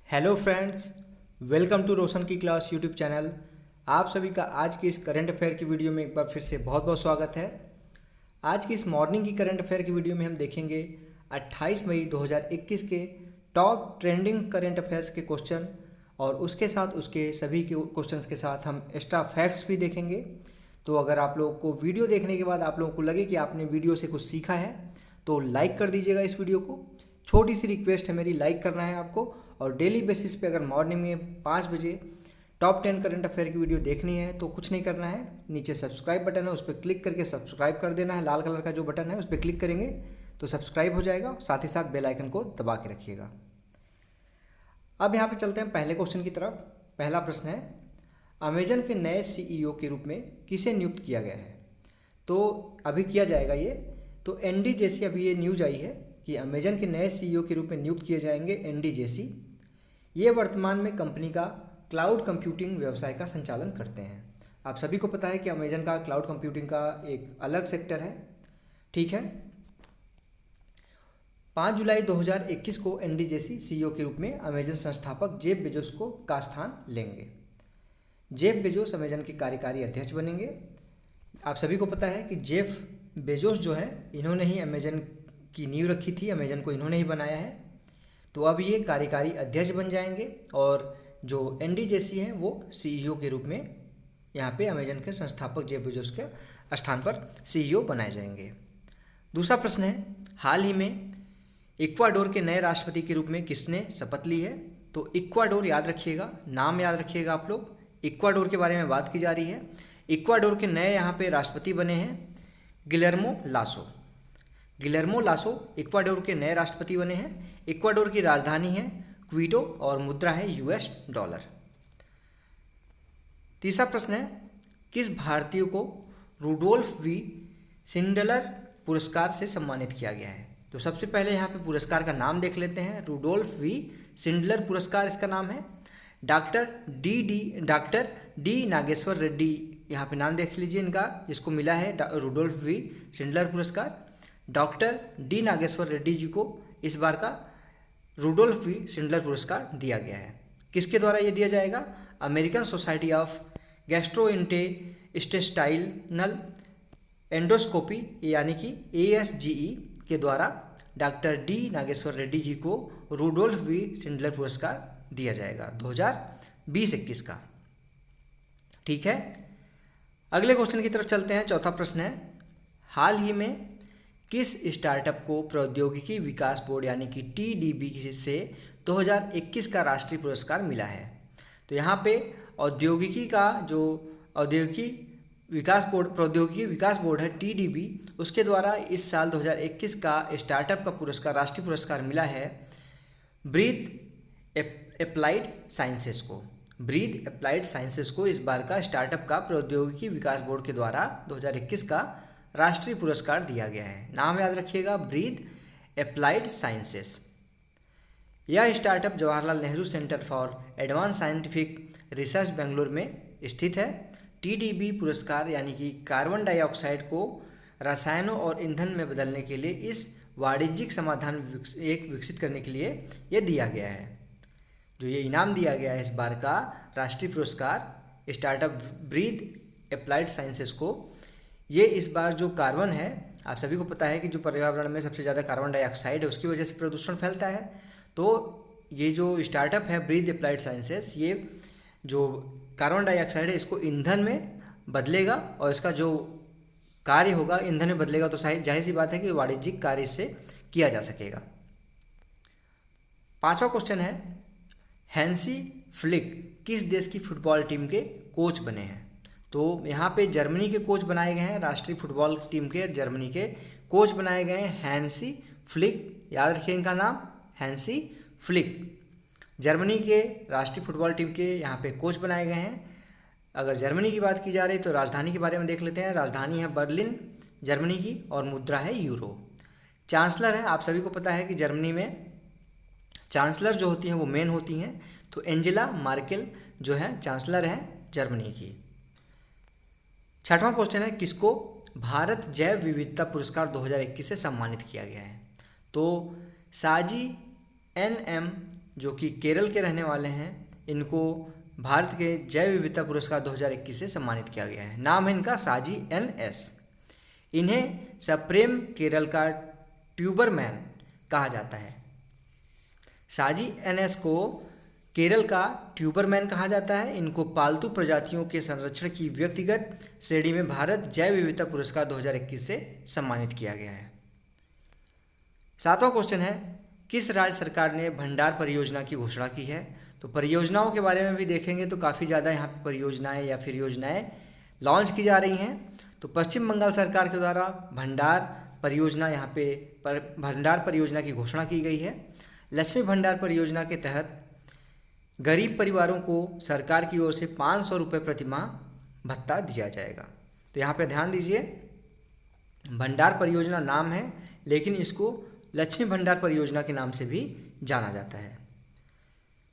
Hello friends, welcome to रोशन की class YouTube channel. आप सभी का आज की इस करंट अफेयर की वीडियो में एक बार फिर से बहुत बहुत स्वागत है। आज की इस मॉर्निंग की करंट अफेयर की वीडियो में हम देखेंगे 28 मई 2021 के टॉप ट्रेंडिंग करंट अफेयर्स के क्वेश्चन और उसके साथ उसके सभी के क्वेश्चंस के साथ हम एक्स्ट्रा फैक्ट्स भी देखेंगे। तो अगर आप लोगों को वीडियो देखने के बाद आप लोगों को लगे कि आपने वीडियो से कुछ सीखा है तो लाइक कर दीजिएगा इस वीडियो को। छोटी सी रिक्वेस्ट है मेरी, लाइक करना है आपको। और डेली बेसिस पे अगर मॉर्निंग में 5 बजे टॉप 10 करंट अफेयर की वीडियो देखनी है तो कुछ नहीं करना है, नीचे सब्सक्राइब बटन है उस पर क्लिक करके सब्सक्राइब कर देना है। लाल कलर का जो बटन है उस पर क्लिक करेंगे तो सब्सक्राइब हो जाएगा, साथ ही साथ बेल आइकन को दबा के रखिएगा। अब यहाँ पे चलते हैं पहले क्वेश्चन की तरफ। पहला प्रश्न है, अमेजन के नए सीईओ के रूप में किसे नियुक्त किया गया है? तो अभी किया जाएगा ये, तो एनडी जेसी, अभी ये न्यूज आई है कि अमेजन के नए सीईओ के रूप में नियुक्त किए जाएंगे एनडी जेसी। ये वर्तमान में कंपनी का क्लाउड कंप्यूटिंग व्यवसाय का संचालन करते हैं। आप सभी को पता है कि अमेजन का क्लाउड कंप्यूटिंग का एक अलग सेक्टर है, ठीक है। 5 जुलाई 2021 को एनडी जेसी सीईओ के रूप में अमेजन संस्थापक जेफ बेजोस का स्थान लेंगे। जेफ बेजोस अमेजन के कार्यकारी अध्यक्ष बनेंगे। आप सभी को पता है कि जेफ बेजोस जो है, इन्होंने ही अमेजन की नींव रखी थी, अमेजन को इन्होंने ही बनाया है। तो अब ये कार्यकारी अध्यक्ष बन जाएंगे और जो एनडी जेसी हैं वो सीईओ के रूप में यहाँ पे अमेजन के संस्थापक जेफ बेजोस के स्थान पर सीईओ बनाए जाएंगे। दूसरा प्रश्न है, हाल ही में इक्वाडोर के नए राष्ट्रपति के रूप में किसने शपथ ली है? तो इक्वाडोर याद रखिएगा, नाम याद रखिएगा आप लोग। इक्वाडोर के बारे में बात की जा रही है। इक्वाडोर के नए यहाँ पे राष्ट्रपति बने हैं Guillermo lasso. Guillermo lasso Ecuador के नए राष्ट्रपति बने हैं। इक्वाडोर की राजधानी है क्विटो और मुद्रा है यूएस डॉलर। तीसरा प्रश्न है, किस भारतीय को रुडोल्फ वी शिंडलर पुरस्कार से सम्मानित किया गया है? तो सबसे पहले यहाँ पे पुरस्कार का नाम देख लेते हैं। रुडोल्फ वी शिंडलर पुरस्कार इसका नाम है। डॉक्टर डी नागेश्वर रेड्डी, यहाँ पे नाम देख लीजिए इनका, जिसको मिला है रुडोल्फ वी शिंडलर पुरस्कार। डॉक्टर डी नागेश्वर रेड्डी जी को इस बार का रुडोल्फ वी शिंडलर पुरस्कार दिया गया है। किसके द्वारा ये दिया जाएगा? American society of gastrointestinal endoscopy यानी कि ASGE के द्वारा डॉक्टर डी नागेश्वर रेड्डी जी को रुडोल्फ वी शिंडलर पुरस्कार दिया जाएगा 2020-21 का, ठीक है। अगले क्वेश्चन की तरफ चलते हैं। चौथा प्रश्न है, हाल ही में किस स्टार्टअप को प्रौद्योगिकी विकास बोर्ड यानी कि TDB से 2021 का राष्ट्रीय पुरस्कार मिला है? तो यहाँ पे प्रौद्योगिकी विकास बोर्ड है TDB, उसके द्वारा इस साल 2021 का स्टार्टअप का पुरस्कार, राष्ट्रीय पुरस्कार मिला है ब्रीथ एप्लाइड साइंसेस को। ब्रीथ एप्लाइड साइंसेस को इस बार का स्टार्टअप का प्रौद्योगिकी विकास बोर्ड के द्वारा 2021 का राष्ट्रीय पुरस्कार दिया गया है। नाम याद रखिएगा, ब्रीथ एप्लाइड साइंसेस। यह startup Jawaharlal Nehru centre for advance scientific research Bengaluru में स्थित है। TDB पुरस्कार यानी कि कार्बन डाइऑक्साइड को रसायनों और ईंधन में बदलने के लिए इस वाणिज्यिक समाधान विकसित करने के लिए यह दिया गया है। जो ये इनाम दिया गया है इस बार का राष्ट्रीय पुरस्कार स्टार्टअप ब्रीथ एप्लाइड साइंसेस को, ये इस बार जो कार्बन है, आप सभी को पता है कि जो पर्यावरण में सबसे ज़्यादा कार्बन डाइऑक्साइड है उसकी वजह से प्रदूषण फैलता है। तो ये जो स्टार्टअप है ब्रीथ एप्लाइड साइंसेस, ये जो कार्बन डाइऑक्साइड है इसको ईंधन में बदलेगा और इसका जो कार्य होगा ईंधन में बदलेगा। तो जाहिर सी बात है कि वाणिज्यिक कार्य इससे किया जा सकेगा। पांचवा क्वेश्चन है, हैंसी फ्लिक किस देश की फुटबॉल टीम के कोच बने हैं? तो यहाँ पे जर्मनी के कोच बनाए गए हैं। राष्ट्रीय फुटबॉल टीम के जर्मनी के कोच बनाए गए हैं हैंसी फ्लिक, याद रखिए इनका नाम, हैंसी फ्लिक। जर्मनी के राष्ट्रीय फुटबॉल टीम के यहाँ पे कोच बनाए गए हैं। अगर जर्मनी की बात की जा रही तो राजधानी के बारे में देख लेते हैं। राजधानी है बर्लिन जर्मनी की और मुद्रा है यूरो। चांसलर है, आप सभी को पता है कि जर्मनी में चांसलर जो होती हैं वो मेन होती हैं, तो एंजेला मार्केल जो है चांसलर हैं जर्मनी की। छठवां क्वेश्चन है, किसको भारत जैव विविधता पुरस्कार 2021 से सम्मानित किया गया है? तो साजी NM जो कि केरल के रहने वाले हैं, इनको भारत के जैव विविधता पुरस्कार 2021 से सम्मानित किया गया है। नाम है इनका साजी NS। इन्हें सप्रेम केरल का ट्यूबरमैन कहा जाता है। साजी NS को केरल का ट्यूबरमैन कहा जाता है। इनको पालतू प्रजातियों के संरक्षण की व्यक्तिगत श्रेणी में भारत जैव विविधता पुरस्कार 2021 से सम्मानित किया गया है। 7वां क्वेश्चन है, किस राज्य सरकार ने भंडार परियोजना की घोषणा की है? तो परियोजनाओं के बारे में भी देखेंगे तो काफ़ी ज़्यादा यहाँ पे परियोजनाएं या फिर योजनाएं लॉन्च की जा रही हैं। तो पश्चिम बंगाल सरकार के द्वारा भंडार परियोजना यहाँ पे भंडार परियोजना की घोषणा की गई है। लक्ष्मी भंडार परियोजना के तहत गरीब परिवारों को सरकार की ओर से 500 रुपये प्रति माह भत्ता दिया जाएगा। तो यहाँ पे ध्यान दीजिए, भंडार परियोजना नाम है, लेकिन इसको लक्ष्मी भंडार परियोजना के नाम से भी जाना जाता है।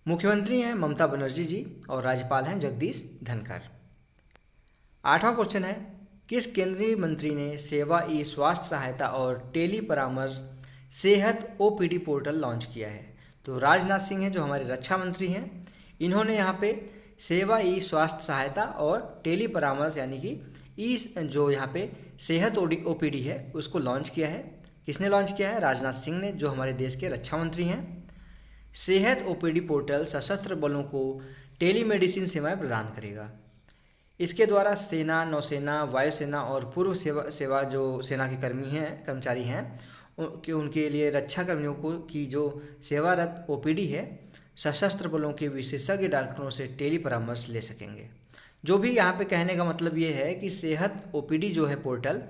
मुख्यमंत्री हैं ममता बनर्जी जी और राज्यपाल हैं जगदीश धनखड़। 8वां क्वेश्चन है, किस केंद्रीय मंत्री ने सेवा ई स्वास्थ्य सहायता और टेली परामर्श सेहत OPD पोर्टल लॉन्च किया है? तो राजनाथ सिंह हैं जो हमारे रक्षा मंत्री हैं। इन्होंने यहाँ पे सेवा ई स्वास्थ्य सहायता और टेली परामर्श यानी कि जो यहाँ पे सेहत OPD है उसको लॉन्च किया है। किसने लॉन्च किया है? राजनाथ सिंह ने, जो हमारे देश के रक्षा मंत्री हैं। सेहत OPD पोर्टल सशस्त्र बलों को टेलीमेडिसिन सेवाएं प्रदान करेगा। इसके द्वारा सेना, नौसेना, वायुसेना और पूर्व सेवा जो सेना के कर्मचारी हैं उनके लिए रक्षा कर्मियों की जो सेवारत OPD है, सशस्त्र बलों के विशेषज्ञ डॉक्टरों से टेली परामर्श ले सकेंगे। जो भी यहाँ पे कहने का मतलब ये है कि सेहत OPD जो है पोर्टल,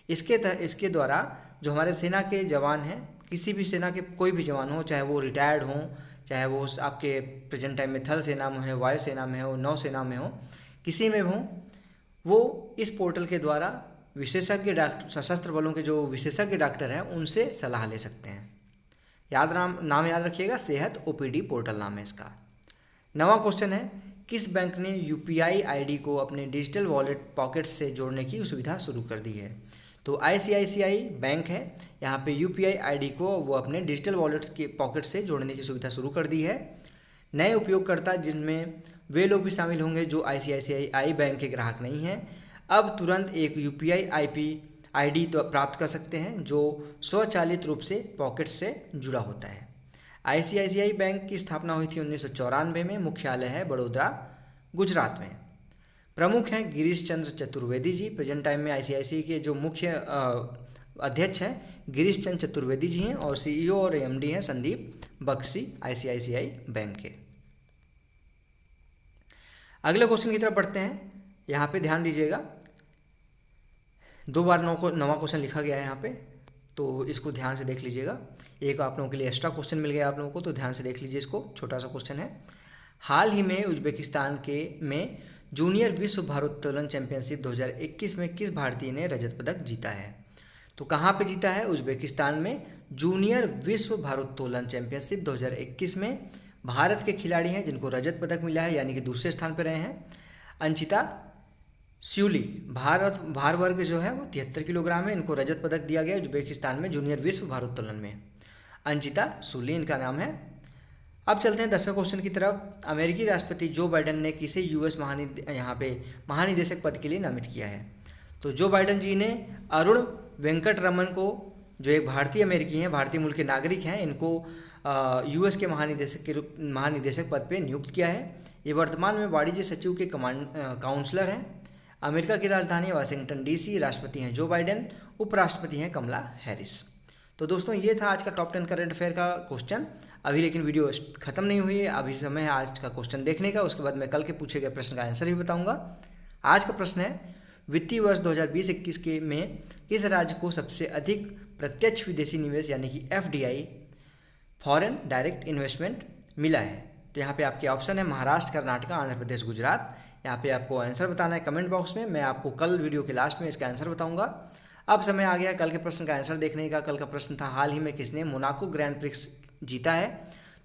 इसके द्वारा जो हमारे सेना के जवान हैं, किसी भी सेना के कोई भी जवान हो, चाहे वो रिटायर्ड हों, चाहे वो आपके प्रेजेंट टाइम में थल सेना में हो, वायुसेना में हो, नौसेना में हो, किसी में हो, वो इस पोर्टल के द्वारा विशेषज्ञ डॉक्टर, सशस्त्र बलों के जो विशेषज्ञ डॉक्टर हैं उनसे सलाह ले सकते हैं। नाम याद रखिएगा, सेहत OPD पोर्टल नाम है इसका। 9वां क्वेश्चन है, किस बैंक ने UPI ID को अपने डिजिटल वॉलेट पॉकेट से जोड़ने की सुविधा शुरू कर दी है? तो ICICI बैंक है, यहाँ पे UPI ID को वो अपने डिजिटल वॉलेट के पॉकेट से जोड़ने की सुविधा शुरू कर दी है। नए उपयोगकर्ता, जिनमें वे लोग भी शामिल होंगे जो ICICI बैंक के ग्राहक नहीं हैं, अब तुरंत एक UPI ID तो प्राप्त कर सकते हैं जो स्वचालित रूप से पॉकेट से जुड़ा होता है। ICICI बैंक की स्थापना हुई थी 1994 में। मुख्यालय है बड़ोदरा, गुजरात में। प्रमुख हैं गिरीश चंद्र चतुर्वेदी जी। प्रेजेंट टाइम में ICICI के जो मुख्य अध्यक्ष हैं गिरीश चंद्र चतुर्वेदी जी हैं और CEO और MD हैं संदीप बख्शी ICICI बैंक के। अगले क्वेश्चन की तरफ बढ़ते हैं। यहाँ पे ध्यान दीजिएगा, 2 बार 9वां क्वेश्चन लिखा गया है यहाँ पे, तो इसको ध्यान से देख लीजिएगा। एक आप लोगों के लिए एक्स्ट्रा क्वेश्चन मिल गया आप लोगों को, तो ध्यान से देख लीजिए इसको। छोटा सा क्वेश्चन है, हाल ही में उज्बेकिस्तान में जूनियर विश्व भारोत्तोलन चैंपियनशिप 2021 में किस भारतीय ने रजत पदक जीता है? तो कहाँ पे जीता है? उज्बेकिस्तान में जूनियर विश्व भारोत्तोलन चैंपियनशिप 2021 में भारत के खिलाड़ी हैं जिनको रजत पदक मिला है, यानी कि दूसरे स्थान पर रहे हैं। अंचिता स्यूली, भार वर्ग जो है वो 73 किलोग्राम है, इनको रजत पदक दिया गया उज्बेकिस्तान में जूनियर विश्व भारोत्तोलन में। अंचिता स्यूली इनका नाम है। अब चलते हैं 10वें क्वेश्चन की तरफ। अमेरिकी राष्ट्रपति जो बाइडेन ने किसे US यहाँ पे महानिदेशक पद के लिए नामित किया है? तो जो बाइडेन जी ने अरुण वेंकट रमन को, जो एक भारतीय अमेरिकी हैं, भारतीय मूल के नागरिक हैं, इनको US के महानिदेशक पद पे नियुक्त किया है। ये वर्तमान में वाणिज्य सचिव के काउंसलर हैं। अमेरिका की राजधानी वाशिंगटन DC। राष्ट्रपति हैं जो बाइडेन, उपराष्ट्रपति हैं कमला हैरिस। तो दोस्तों ये था आज का टॉप 10 करंट अफेयर का क्वेश्चन। अभी लेकिन वीडियो खत्म नहीं हुई है, अभी समय है आज का क्वेश्चन देखने का। उसके बाद मैं कल के पूछे गए प्रश्न का आंसर भी बताऊंगा। आज का प्रश्न है, वित्तीय वर्ष 2020-21 के में किस राज्य को सबसे अधिक प्रत्यक्ष विदेशी निवेश यानी कि FDI फॉरेन डायरेक्ट इन्वेस्टमेंट मिला है? तो यहाँ पे आपके ऑप्शन है महाराष्ट्र, कर्नाटका, आंध्र प्रदेश, गुजरात। यहाँ पे आपको आंसर बताना है कमेंट बॉक्स में। मैं आपको कल वीडियो के लास्ट में इसका आंसर बताऊंगा। अब समय आ गया कल के प्रश्न का आंसर देखने का। कल का प्रश्न था, हाल ही में किसने मोनाको ग्रैंड प्रिक्स जीता है?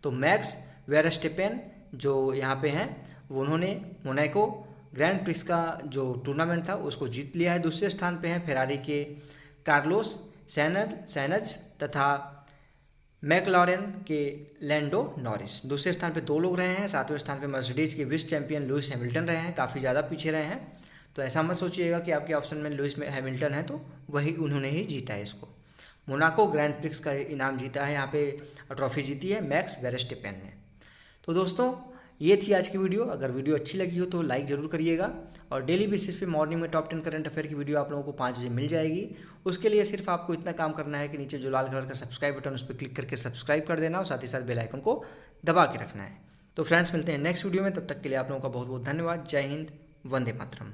तो मैक्स वेरस्टेपेन जो यहाँ पे हैं, वो उन्होंने मोनाको ग्रैंड प्रिक्स का जो टूर्नामेंट था उसको जीत लिया है। दूसरे स्थान पे हैं फेरारी के कार्लोस सैनज तथा मैकलॉरेन के लैंडो नॉरिस। दूसरे स्थान पे 2 लोग रहे हैं। 7वें स्थान पे मर्सिडीज के विश्व चैंपियन लुइस हैमिल्टन रहे हैं, काफ़ी ज़्यादा पीछे रहे हैं। तो ऐसा मत सोचिएगा कि आपके ऑप्शन में लुइस हैमिल्टन है तो वही उन्होंने ही जीता है इसको। मोनाको ग्रैंड प्रिक्स का इनाम जीता है, यहाँ पे ट्रॉफी जीती है मैक्स वेरस्टेपेन ने। तो दोस्तों ये थी आज की वीडियो। अगर वीडियो अच्छी लगी हो तो लाइक ज़रूर करिएगा, और डेली बेसिस पे मॉर्निंग में टॉप 10 करंट अफेयर की वीडियो आप लोगों को 5 बजे मिल जाएगी। उसके लिए सिर्फ आपको इतना काम करना है कि नीचे जो लाल कलर का सब्सक्राइब बटन उस पर क्लिक करके सब्सक्राइब कर देना, और साथ ही साथ बेल आइकन को दबा के रखना है। तो फ्रेंड्स मिलते हैं नेक्स्ट वीडियो में, तब तक के लिए आप लोगों का बहुत बहुत धन्यवाद। जय हिंद, वंदे मातरम।